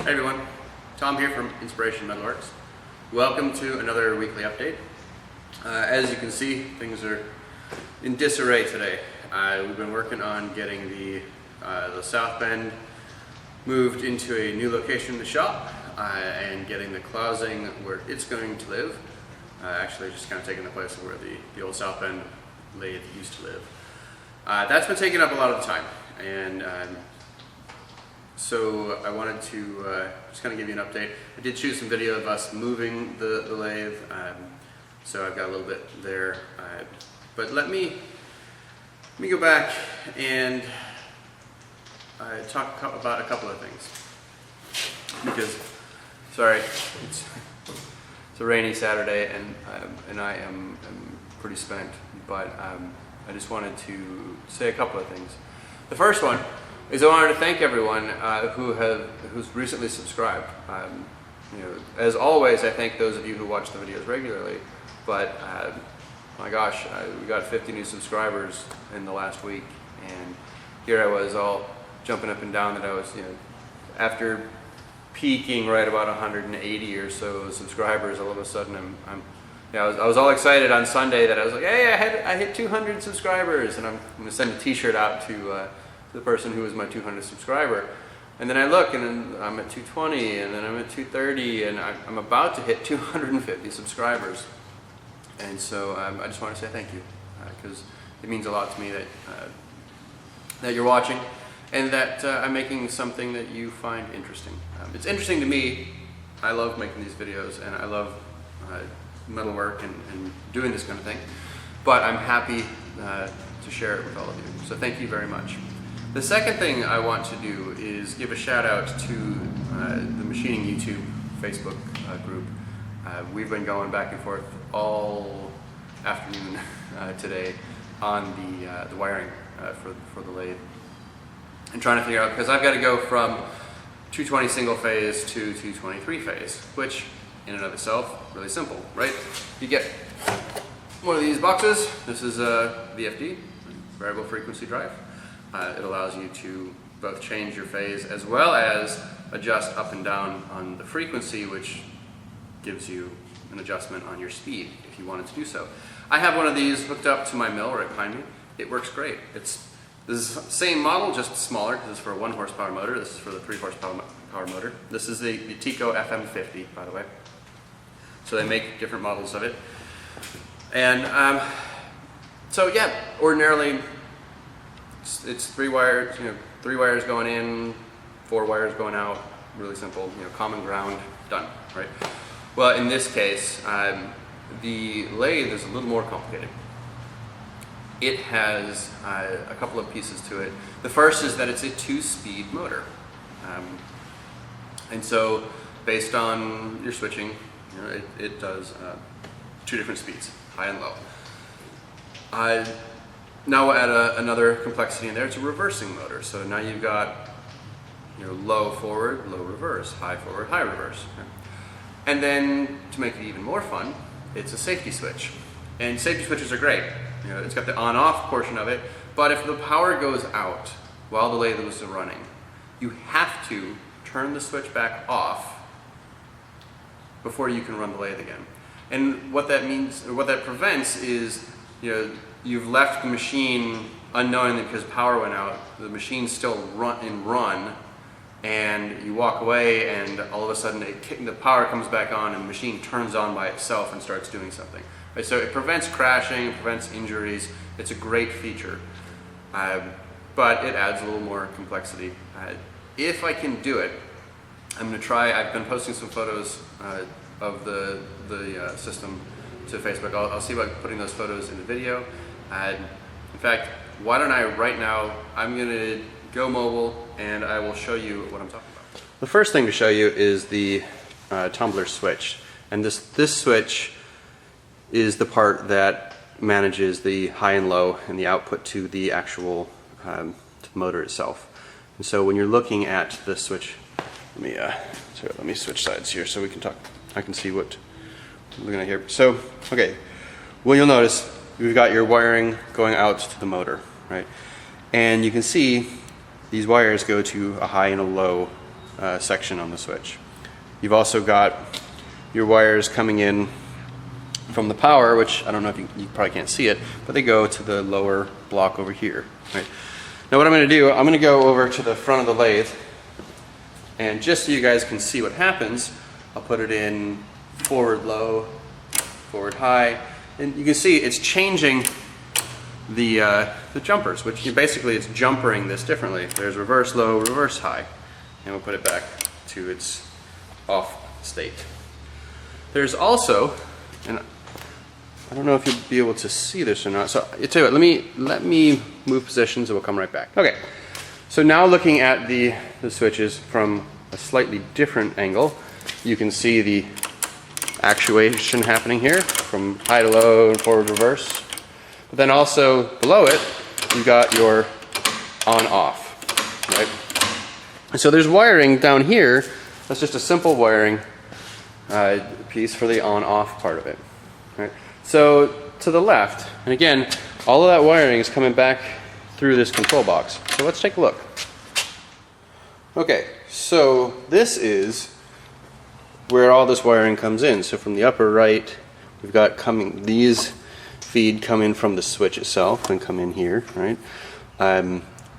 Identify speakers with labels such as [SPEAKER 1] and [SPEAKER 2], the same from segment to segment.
[SPEAKER 1] Hey everyone, Tom here from Inspiration Metalworks. Welcome to another weekly update. As you can see, things are in disarray today. We've been working on getting the south bend moved into a new location in the shop and getting the Clausing where it's going to live. Actually just kind of taking the place of where the old south bend lathe used to live. That's been taking up a lot of the time, and so I wanted to just kind of give you an update. I did shoot some video of us moving the lathe, so I've got a little bit there. But let me go back and talk about a couple of things. Because, sorry, it's a rainy Saturday and I am pretty spent, but I just wanted to say a couple of things. The first one is I wanted to thank everyone who's recently subscribed. As always, I thank those of you who watch the videos regularly, but my gosh, we got 50 new subscribers in the last week, and here I was all jumping up and down that I was, after peaking right about 180 or so subscribers, all of a sudden I was all excited on Sunday that I was like, hey, I hit 200 subscribers, and I'm going to send a t-shirt out to the person who was my 200th subscriber. And then I look and then I'm at 220, and then I'm at 230, and I'm about to hit 250 subscribers. And so I just want to say thank you, because it means a lot to me that you're watching and that I'm making something that you find interesting. It's interesting to me. I love making these videos, and I love metalwork and doing this kind of thing, but I'm happy to share it with all of you. So thank you very much. The second thing I want to do is give a shout out to the Machining YouTube Facebook group. We've been going back and forth all afternoon today on the wiring for the lathe, and trying to figure out, because I've got to go from 220 single phase to 220 three phase, which in and of itself, really simple, right? You get one of these boxes. This is a VFD, variable frequency drive. It allows you to both change your phase as well as adjust up and down on the frequency, which gives you an adjustment on your speed if you wanted to do so. I have one of these hooked up to my mill right behind me. It works great. This is the same model, just smaller, because it's for a 1 horsepower motor. This is for the 3 horsepower motor. This is the Tico FM50, by the way. So they make different models of it. And so yeah, ordinarily it's 3 wires, 3 wires going in, 4 wires going out, really simple, common ground, done, right? Well, in this case, the lathe is a little more complicated. It has a couple of pieces to it. The first is that it's a 2-speed motor. And so based on your switching, it does 2 different speeds, high and low. Now we'll add another complexity in there. It's a reversing motor. So now you've got low forward, low reverse, high forward, high reverse. Okay? And then to make it even more fun, it's a safety switch. And safety switches are great. It's got the on-off portion of it, but if the power goes out while the lathe is running, you have to turn the switch back off before you can run the lathe again. And what that means, or what that prevents, is you've left the machine unknowingly because power went out. The machine's still run, and you walk away, and all of a sudden the power comes back on, and the machine turns on by itself and starts doing something. Right? So it prevents crashing, it prevents injuries. It's a great feature, but it adds a little more complexity. If I can do it, I'm going to try. I've been posting some photos of the system to Facebook. I'll see about putting those photos in the video. In fact, why don't I right now, I'm going to go mobile and I will show you what I'm talking about. The first thing to show you is the Tumbler Switch. And this switch is the part that manages the high and low and the output to the actual to the motor itself. And so when you're looking at the switch, let me switch sides here so we can talk. I can see what I'm looking at here. So, okay, well, you'll notice we've got your wiring going out to the motor, right? And you can see these wires go to a high and a low section on the switch. You've also got your wires coming in from the power, which I don't know if you probably can't see it, but they go to the lower block over here. Right? Now what I'm going to do, I'm going to go over to the front of the lathe, and just so you guys can see what happens, I'll put it in forward low, forward high, and you can see it's changing the jumpers, which basically it's jumpering this differently. There's reverse low, reverse high, and we'll put it back to its off state. There's also, and I don't know if you'll be able to see this or not, so I tell you what, let me move positions and we'll come right back. Okay, so now looking at the switches from a slightly different angle, you can see the actuation happening here from high to low and forward reverse. But then also below it, you've got your on-off, right? And so there's wiring down here. That's just a simple wiring piece for the on-off part of it, right? So to the left, and again, all of that wiring is coming back through this control box. So let's take a look. Okay, so this is where all this wiring comes in. So from the upper right, we've got these feed come in from the switch itself and come in here, right?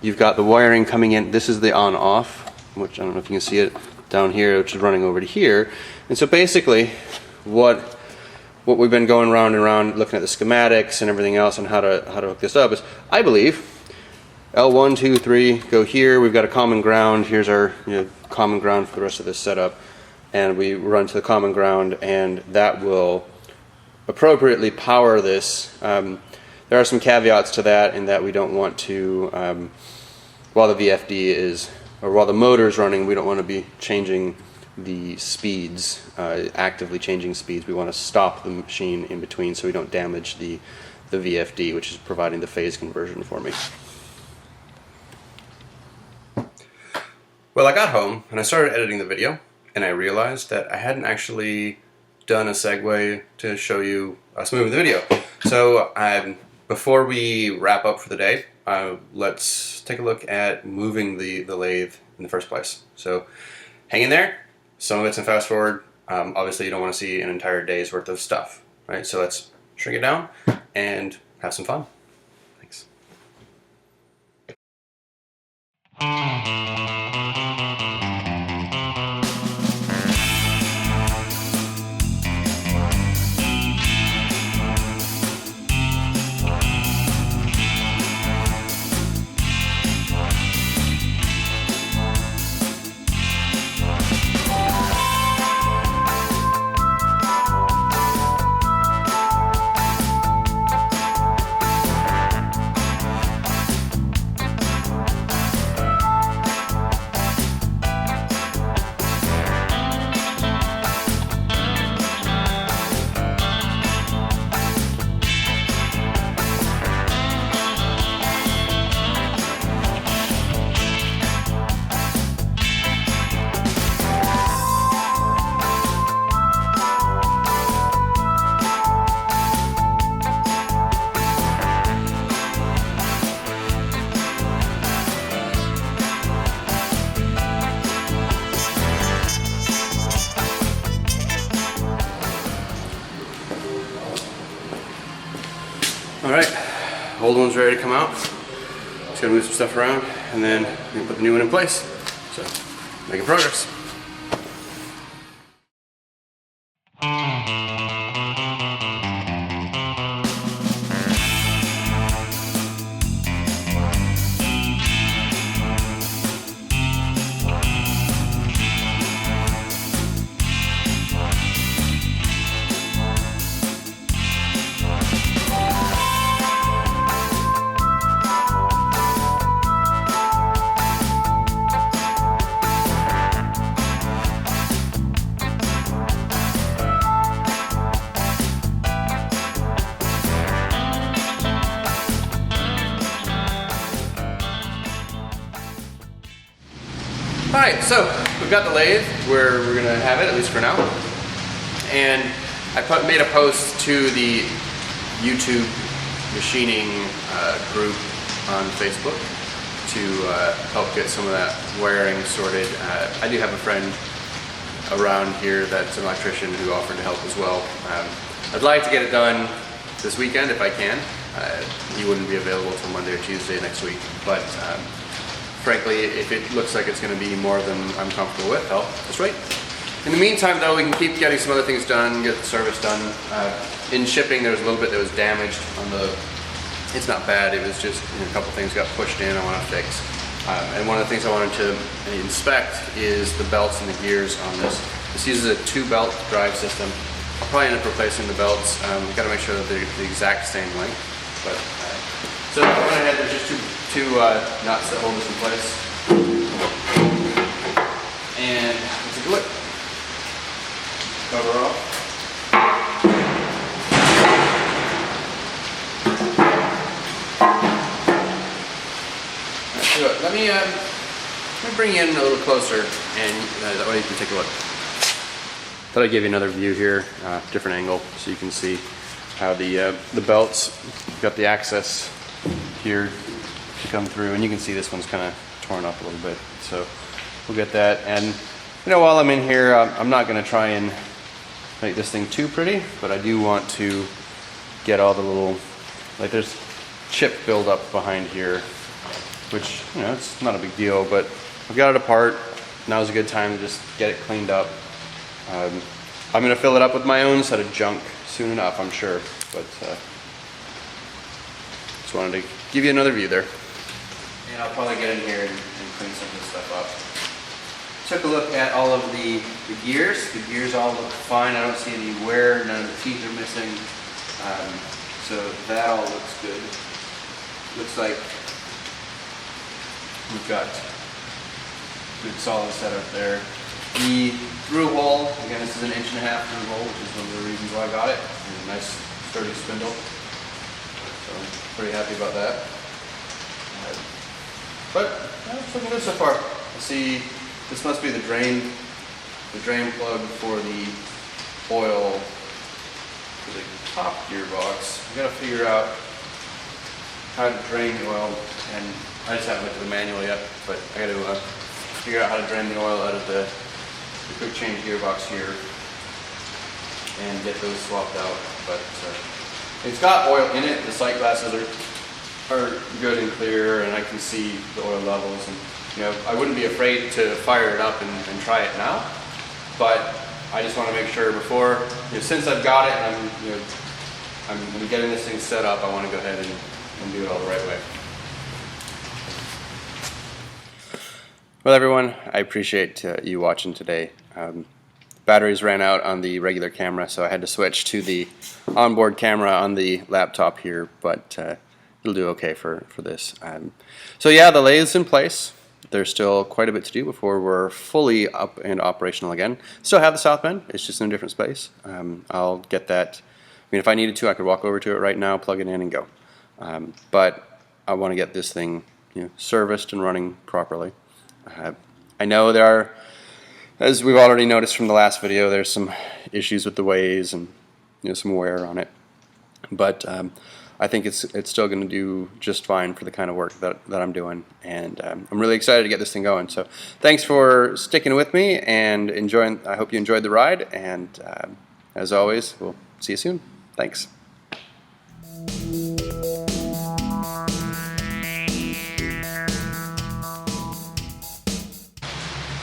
[SPEAKER 1] You've got the wiring coming in. This is the on-off, which I don't know if you can see it down here, which is running over to here. And so basically, what we've been going round and round, looking at the schematics and everything else, and how to hook this up is, I believe, L1, 2, 3 go here. We've got a common ground. Here's our common ground for the rest of this setup, and we run to the common ground, and that will appropriately power this. There are some caveats to that, in that we don't want to, while the VFD is, or while the motor is running, we don't want to be changing the speeds, actively changing speeds. We want to stop the machine in between so we don't damage the VFD, which is providing the phase conversion for me. Well, I got home and I started editing the video, and I realized that I hadn't actually done a segue to show you us moving the video. So before we wrap up for the day, let's take a look at moving the lathe in the first place. So hang in there. Some of it's in fast forward. Obviously you don't want to see an entire day's worth of stuff, right? So let's shrink it down and have some fun. Thanks. Alright, old one's ready to come out. Just gotta move some stuff around, and then we can put the new one in place. So, making progress. Alright, so we've got the lathe where we're going to have it, at least for now. And I made a post to the YouTube machining group on Facebook to help get some of that wiring sorted. I do have a friend around here that's an electrician who offered to help as well. I'd like to get it done this weekend if I can. He wouldn't be available till Monday or Tuesday next week, but frankly, if it looks like it's going to be more than I'm comfortable with, I'll just wait. In the meantime, though, we can keep getting some other things done, get the service done. In shipping, there was a little bit that was damaged on the. It's not bad. It was just a couple things got pushed in. I want to fix. And one of the things I wanted to inspect is the belts and the gears on this. This uses a 2-belt drive system. I'll probably end up replacing the belts. We've got to make sure that they're the exact same length. But so I went ahead. There's just two nuts that hold this in place. And let's take a look. Cover off. Let me bring you in a little closer, and that way you can take a look. Thought I'd give you another view here, different angle, so you can see how the belts got the access here to come through, and you can see this one's kind of torn up a little bit. So we'll get that, and you know, while I'm in here, I'm not going to try and make this thing too pretty, but I do want to get all the little, like there's chip buildup behind here, which, you know, it's not a big deal, but I've got it apart. Now's a good time to just get it cleaned up. I'm going to fill it up with my own set of junk soon enough, I'm sure, but just wanted to give you another view there. And I'll probably get in here and clean some of this stuff up. Took a look at all of the gears. The gears all look fine. I don't see any wear, none of the teeth are missing. So that all looks good. Looks like we've got good solid setup there. The through hole, again, this is an 1.5 inch through hole, which is one of the reasons why I got it. And a nice sturdy spindle. So I'm pretty happy about that. But it's looking good so far. I see this must be the drain plug for the oil for the top gearbox. I've got to figure out how to drain the oil, and I just haven't looked at the manual yet, but I got to figure out how to drain the oil out of the quick change gearbox here and get those swapped out. But it's got oil in it. The sight glasses are good and clear, and I can see the oil levels. And you know, I wouldn't be afraid to fire it up and try it now, but I just want to make sure before, you know, since I've got it and I'm getting this thing set up, I want to go ahead and do it all the right way. Well, everyone, I appreciate you watching today. Batteries ran out on the regular camera, so I had to switch to the onboard camera on the laptop here, but it'll do okay for this. So yeah, the lathe's in place. There's still quite a bit to do before we're fully up and operational again. Still have the south bend, it's just in a different space. I'll get that. I mean, if I needed to, I could walk over to it right now, plug it in and go. But I want to get this thing, you know, serviced and running properly. I know there are, as we've already noticed from the last video, there's some issues with the ways and, you know, some wear on it. But I think it's still going to do just fine for the kind of work that I'm doing, and I'm really excited to get this thing going. So thanks for sticking with me and enjoying. I hope you enjoyed the ride, and as always, we'll see you soon. Thanks.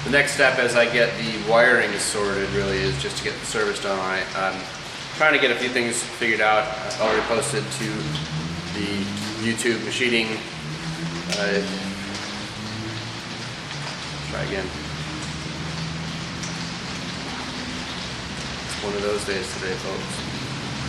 [SPEAKER 1] The next step as I get the wiring sorted really is just to get the service done on it. Trying to get a few things figured out. I've already posted to the YouTube machining. Try again. It's one of those days today, folks.